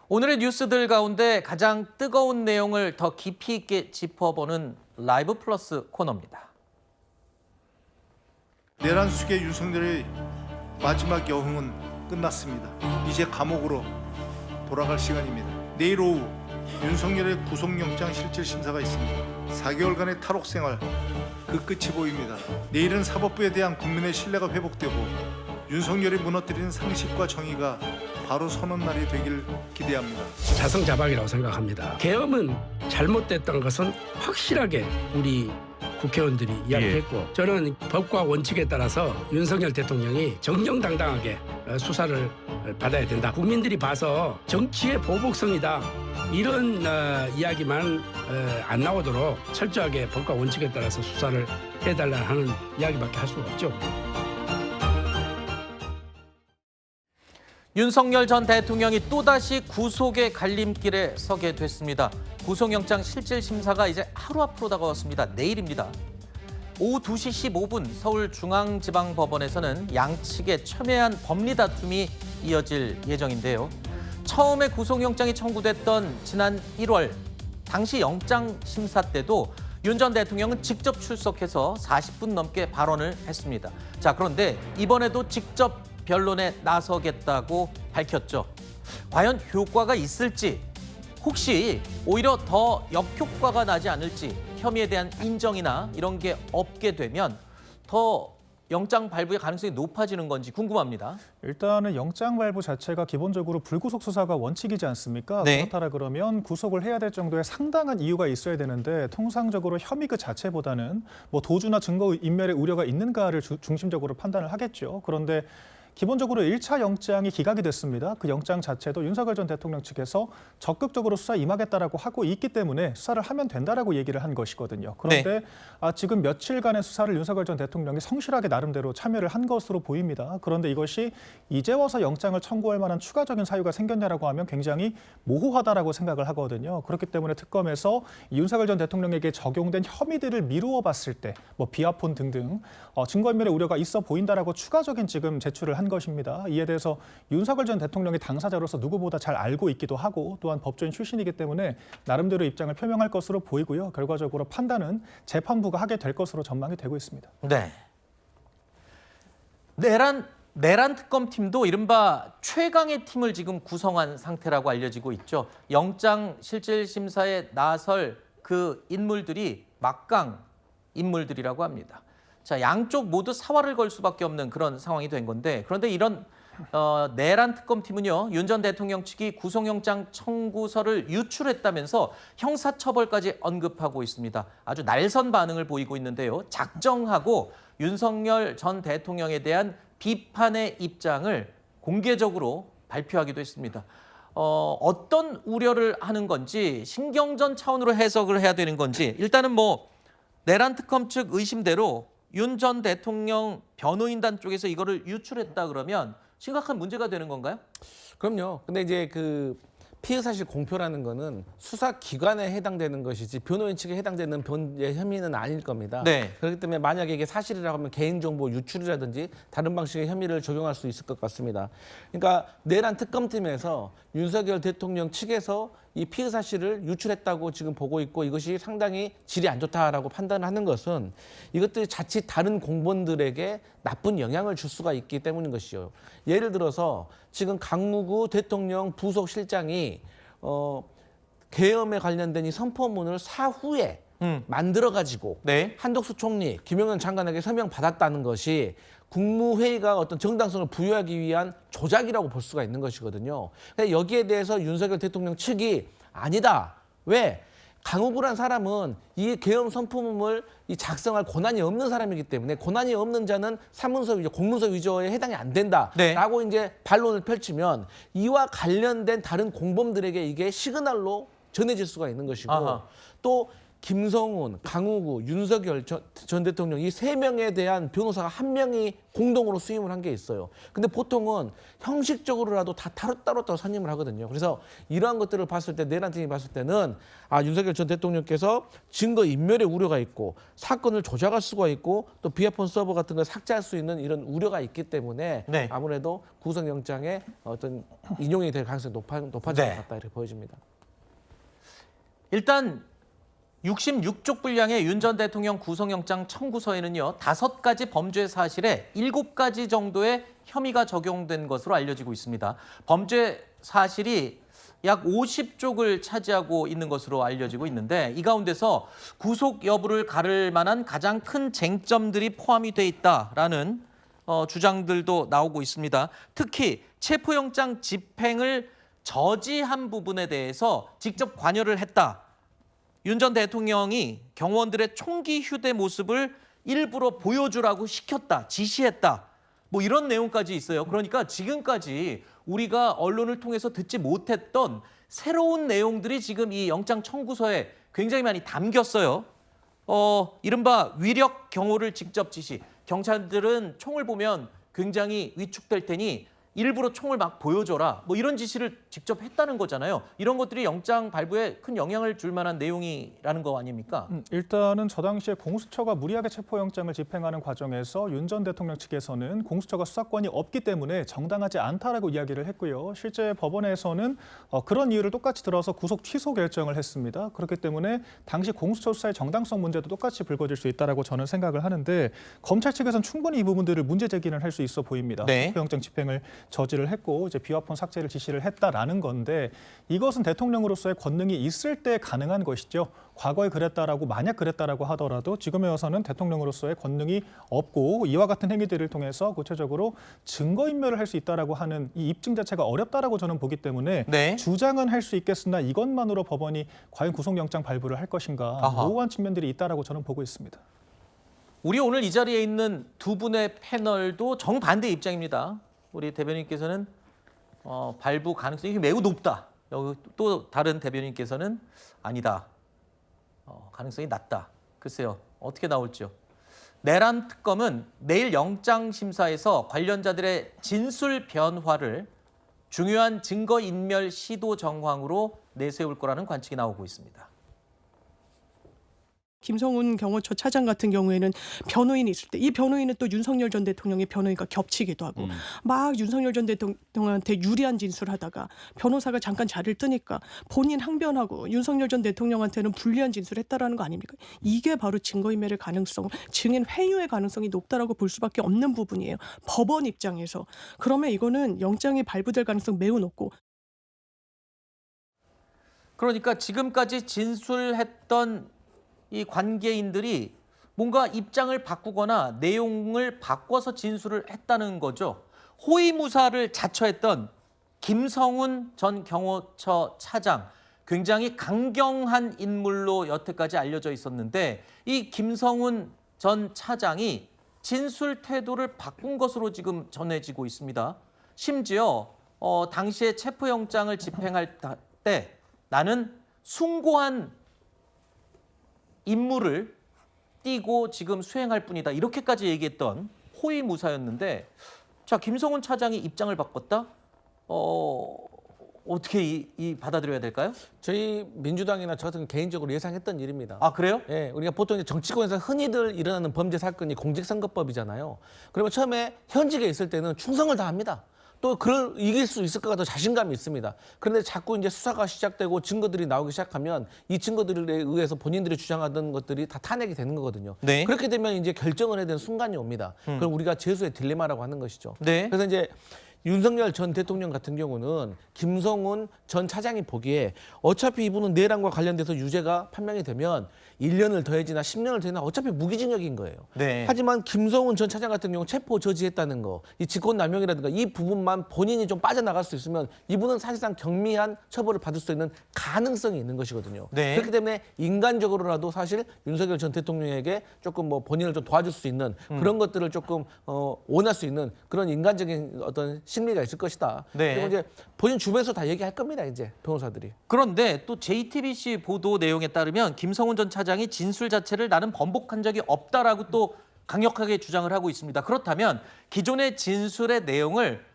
오늘의 뉴스들 가운데 가장 뜨거운 내용을 더 깊이 있게 짚어보는 라이브 플러스 코너입니다. 내란 수계 윤석열의 마지막 여흥은 끝났습니다. 이제 감옥으로 돌아갈 시간입니다. 내일 오후 윤석열의 구속영장 실질심사가 있습니다. 4개월간의 탈옥 생활, 그 끝이 보입니다. 내일은 사법부에 대한 국민의 신뢰가 회복되고 윤석열이 무너뜨리는 상식과 정의가 바로 서는 날이 되길 기대합니다. 자성자박이라고 생각합니다. 계엄은 잘못됐던 것은 확실하게 우리 국회의원들이 이야기했고 저는 법과 원칙에 따라서 윤석열 대통령이 정정당당하게 수사를 받아야 된다. 국민들이 봐서 정치의 보복성이다. 이런 이야기만 안 나오도록 철저하게 법과 원칙에 따라서 수사를 해달라 하는 이야기밖에 할 수가 없죠. 윤석열 전 대통령이 또다시 구속의 갈림길에 서게 됐습니다. 구속영장 실질심사가 이제 하루 앞으로 다가왔습니다. 내일입니다. 오후 2시 15분 서울중앙지방법원에서는 양측의 첨예한 법리 다툼이 이어질 예정인데요. 처음에 구속영장이 청구됐던 지난 1월 당시 영장심사 때도 윤 전 대통령은 직접 출석해서 40분 넘게 발언을 했습니다. 자, 그런데 이번에도 직접 변론에 나서겠다고 밝혔죠. 과연 효과가 있을지, 혹시 오히려 더 역효과가 나지 않을지, 혐의에 대한 인정이나 이런 게 없게 되면 더 영장 발부의 가능성이 높아지는 건지 궁금합니다. 일단은 영장 발부 자체가 기본적으로 불구속 수사가 원칙이지 않습니까? 네. 그렇다라 그러면 구속을 해야 될 정도의 상당한 이유가 있어야 되는데 통상적으로 혐의 그 자체보다는 뭐 도주나 증거 인멸의 우려가 있는가를 중심적으로 판단을 하겠죠. 그런데 기본적으로 1차 영장이 기각이 됐습니다. 그 영장 자체도 윤석열 전 대통령 측에서 적극적으로 수사에 임하겠다라고 하고 있기 때문에 수사를 하면 된다라고 얘기를 한 것이거든요. 그런데 지금 며칠간의 수사를 윤석열 전 대통령이 성실하게 나름대로 참여를 한 것으로 보입니다. 그런데 이것이 이제 와서 영장을 청구할 만한 추가적인 사유가 생겼냐라고 하면 굉장히 모호하다라고 생각을 하거든요. 그렇기 때문에 특검에서 윤석열 전 대통령에게 적용된 혐의들을 미루어 봤을 때 뭐 비아폰 등등 증거인멸의 우려가 있어 보인다라고 추가적인 지금 제출을 한 것입니다. 이에 대해서 윤석열 전 대통령이 당사자로서 누구보다 잘 알고 있기도 하고 또한 법조인 출신이기 때문에 나름대로 입장을 표명할 것으로 보이고요. 결과적으로 판단은 재판부가 하게 될 것으로 전망이 되고 있습니다. 네. 내란 특검팀도 이른바 최강의 팀을 지금 구성한 상태라고 알려지고 있죠. 영장 실질심사에 나설 그 인물들이 막강 인물들이라고 합니다. 자, 양쪽 모두 사활을 걸 수밖에 없는 그런 상황이 된 건데, 그런데 이런 내란 특검팀은요, 윤 전 대통령 측이 구속영장 청구서를 유출했다면서 형사처벌까지 언급하고 있습니다. 아주 날선 반응을 보이고 있는데요. 작정하고 윤석열 전 대통령에 대한 비판의 입장을 공개적으로 발표하기도 했습니다. 어떤 우려를 하는 건지, 신경전 차원으로 해석을 해야 되는 건지, 일단은 뭐 내란 특검 측 의심대로 윤 전 대통령 변호인단 쪽에서 이거를 유출했다 그러면 심각한 문제가 되는 건가요? 그럼요. 근데 이제 그 피의 사실 공표라는 거는 수사 기관에 해당되는 것이지 변호인 측에 해당되는 혐의는 아닐 겁니다. 네. 그렇기 때문에 만약에 이게 사실이라고 하면 개인정보 유출이라든지 다른 방식의 혐의를 적용할 수 있을 것 같습니다. 그러니까 내란 특검팀에서 윤석열 대통령 측에서 이 피의 사실을 유출했다고 지금 보고 있고 이것이 상당히 질이 안 좋다라고 판단하는 것은 이것들이 자칫 다른 공무원들에게 나쁜 영향을 줄 수가 있기 때문인 것이죠. 예를 들어서 지금 강무구 대통령 부속실장이 계엄에 관련된 이 선포문을 사후에 만들어가지고 네. 한덕수 총리, 김영현 장관에게 서명 받았다는 것이 국무회의가 어떤 정당성을 부여하기 위한 조작이라고 볼 수가 있는 것이거든요. 여기에 대해서 윤석열 대통령 측이 아니다. 왜? 강우구란 사람은 이 계엄 선포문을 작성할 권한이 없는 사람이기 때문에 권한이 없는 자는 사문서 위조, 공문서 위조에 해당이 안 된다라고 이제 반론을 펼치면 이와 관련된 다른 공범들에게 이게 시그널로 전해질 수가 있는 것이고 또 김성훈, 강우구, 윤석열 전 대통령 이 세 명에 대한 변호사가 한 명이 공동으로 수임을 한 게 있어요. 근데 보통은 형식적으로라도 다 따로따로 선임을 하거든요. 그래서 이러한 것들을 봤을 때 내란 팀이 봤을 때는 윤석열 전 대통령께서 증거 인멸의 우려가 있고 사건을 조작할 수가 있고 또 비아폰 서버 같은 걸 삭제할 수 있는 이런 우려가 있기 때문에 네. 아무래도 구속영장에 어떤 인용이 될 가능성이 높아질 것 같다 이렇게 보여집니다. 일단 66쪽 분량의 윤 전 대통령 구속영장 청구서에는요, 5가지 범죄 사실에 7가지 정도의 혐의가 적용된 것으로 알려지고 있습니다. 범죄 사실이 약 50쪽을 차지하고 있는 것으로 알려지고 있는데 이 가운데서 구속 여부를 가를 만한 가장 큰 쟁점들이 포함이 돼 있다라는 주장들도 나오고 있습니다. 특히 체포영장 집행을 저지한 부분에 대해서 직접 관여를 했다. 윤 전 대통령이 경호원들의 총기 휴대 모습을 일부러 보여주라고 시켰다, 지시했다. 뭐 이런 내용까지 있어요. 그러니까 지금까지 우리가 언론을 통해서 듣지 못했던 새로운 내용들이 지금 이 영장 청구서에 굉장히 많이 담겼어요. 이른바 위력 경호를 직접 지시. 경찰들은 총을 보면 굉장히 위축될 테니 일부러 총을 막 보여줘라. 뭐 이런 지시를 직접 했다는 거잖아요. 이런 것들이 영장 발부에 큰 영향을 줄 만한 내용이라는 거 아닙니까? 일단은 저 당시에 공수처가 무리하게 체포영장을 집행하는 과정에서 윤 전 대통령 측에서는 공수처가 수사권이 없기 때문에 정당하지 않다라고 이야기를 했고요. 실제 법원에서는 그런 이유를 똑같이 들어서 구속 취소 결정을 했습니다. 그렇기 때문에 당시 공수처 수사의 정당성 문제도 똑같이 불거질 수 있다라고 저는 생각을 하는데 검찰 측에서는 충분히 이 부분들을 문제 제기는 할 수 있어 보입니다. 네. 체포영장 집행을 저지를 했고 이제 비화폰 삭제를 지시를 했다라는 건데 이것은 대통령으로서의 권능이 있을 때 가능한 것이죠. 과거에 그랬다라고 만약 그랬다라고 하더라도 지금에 와서는 대통령으로서의 권능이 없고 이와 같은 행위들을 통해서 구체적으로 증거인멸을 할 수 있다라고 하는 이 입증 자체가 어렵다라고 저는 보기 때문에 네. 주장은 할 수 있겠으나 이것만으로 법원이 과연 구속영장 발부를 할 것인가 모호한 측면들이 있다라고 저는 보고 있습니다. 우리 오늘 이 자리에 있는 두 분의 패널도 정반대 입장입니다. 우리 대변인께서는 발부 가능성이 매우 높다. 여기 또 다른 대변인께서는 아니다. 가능성이 낮다. 글쎄요. 어떻게 나올지요. 내란 특검은 내일 영장 심사에서 관련자들의 진술 변화를 중요한 증거 인멸 시도 정황으로 내세울 거라는 관측이 나오고 있습니다. 김성훈 경호처 차장 같은 경우에는 변호인이 있을 때 이 변호인은 또 윤석열 전 대통령의 변호인과 겹치기도 하고 막 윤석열 전 대통령한테 유리한 진술하다가 변호사가 잠깐 자리를 뜨니까 본인 항변하고 윤석열 전 대통령한테는 불리한 진술했다라는 거 아닙니까? 이게 바로 증거인멸의 가능성, 증인 회유의 가능성이 높다라고 볼 수밖에 없는 부분이에요. 법원 입장에서. 그러면 이거는 영장이 발부될 가능성 매우 높고. 그러니까 지금까지 진술했던 이 관계인들이 뭔가 입장을 바꾸거나 내용을 바꿔서 진술을 했다는 거죠. 호위무사를 자처했던 김성훈 전 경호처 차장, 굉장히 강경한 인물로 여태까지 알려져 있었는데 이 김성훈 전 차장이 진술 태도를 바꾼 것으로 지금 전해지고 있습니다. 심지어 당시에 체포영장을 집행할 때 나는 숭고한 임무를 띠고 지금 수행할 뿐이다. 이렇게까지 얘기했던 호위무사였는데 자, 김성훈 차장이 입장을 바꿨다? 어떻게 받아들여야 될까요? 저희 민주당이나 저 같은 개인적으로 예상했던 일입니다. 아, 그래요? 예, 우리가 보통 이제 정치권에서 흔히들 일어나는 범죄 사건이 공직선거법이잖아요. 그러면 처음에 현직에 있을 때는 충성을 다합니다. 또 이길 수 있을 것 같은 자신감이 있습니다. 그런데 자꾸 이제 수사가 시작되고 증거들이 나오기 시작하면 이 증거들에 의해서 본인들이 주장하던 것들이 다 탄핵이 되는 거거든요. 네. 그렇게 되면 이제 결정을 해야 되는 순간이 옵니다. 그럼 우리가 재수의 딜레마라고 하는 것이죠. 네. 그래서 이제 윤석열 전 대통령 같은 경우는 김성훈 전 차장이 보기에 어차피 이분은 내란과 관련돼서 유죄가 판명이 되면 1년을 더해지나 10년을 더해지나 어차피 무기징역인 거예요. 네. 하지만 김성훈 전 차장 같은 경우 체포 저지했다는 거, 이 직권남용이라든가 이 부분만 본인이 좀 빠져나갈 수 있으면 이분은 사실상 경미한 처벌을 받을 수 있는 가능성이 있는 것이거든요. 네. 그렇기 때문에 인간적으로라도 사실 윤석열 전 대통령에게 조금 뭐 본인을 좀 도와줄 수 있는 그런 것들을 조금 원할 수 있는 그런 인간적인 어떤 심리가 있을 것이다. 네. 그리고 이제 본인 주변에서 다 얘기할 겁니다. 이제 변호사들이. 그런데 또 JTBC 보도 내용에 따르면 김성훈 전 차장이 진술 자체를 나는 번복한 적이 없다라고 또 강력하게 주장을 하고 있습니다. 그렇다면 기존의 진술의 내용을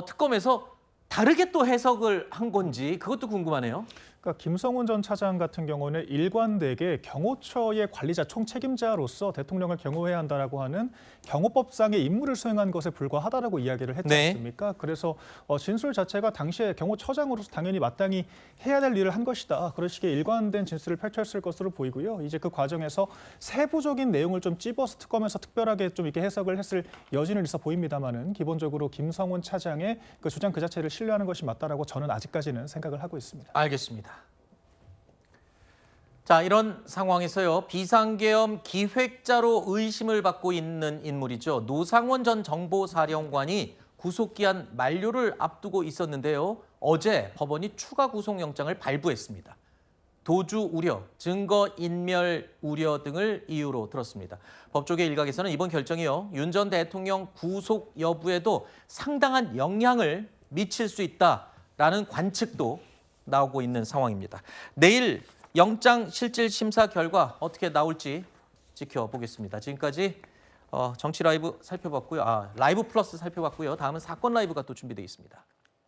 특검에서 다르게 또 해석을 한 건지 그것도 궁금하네요. 그러니까 김성훈 전 차장 같은 경우는 일관되게 경호처의 관리자 총책임자로서 대통령을 경호해야 한다라고 하는 경호법상의 임무를 수행한 것에 불과하다라고 이야기를 했지 네. 않습니까? 그래서 진술 자체가 당시에 경호처장으로서 당연히 마땅히 해야 될 일을 한 것이다. 그런 식의 일관된 진술을 펼쳤을 것으로 보이고요. 이제 그 과정에서 세부적인 내용을 좀 찝어서 특검에서 특별하게 좀 이렇게 해석을 했을 여지는 있어 보입니다만은 기본적으로 김성훈 차장의 그 주장 그 자체를 신뢰하는 것이 맞다라고 저는 아직까지는 생각을 하고 있습니다. 알겠습니다. 자, 이런 상황에서요. 비상계엄 기획자로 의심을 받고 있는 인물이죠. 노상원 전 정보사령관이 구속기한 만료를 앞두고 있었는데요. 어제 법원이 추가 구속영장을 발부했습니다. 도주 우려, 증거인멸 우려 등을 이유로 들었습니다. 법조계 일각에서는 이번 결정이요. 윤 전 대통령 구속 여부에도 상당한 영향을 미칠 수 있다라는 관측도 나오고 있는 상황입니다. 내일 영장실질심사 결과 어떻게 나올지 지켜보겠습니다. 지금까지 정치 라이브 살펴봤고요. 라이브 플러스 살펴봤고요. 다음은 사건 라이브가 또 준비되어 있습니다.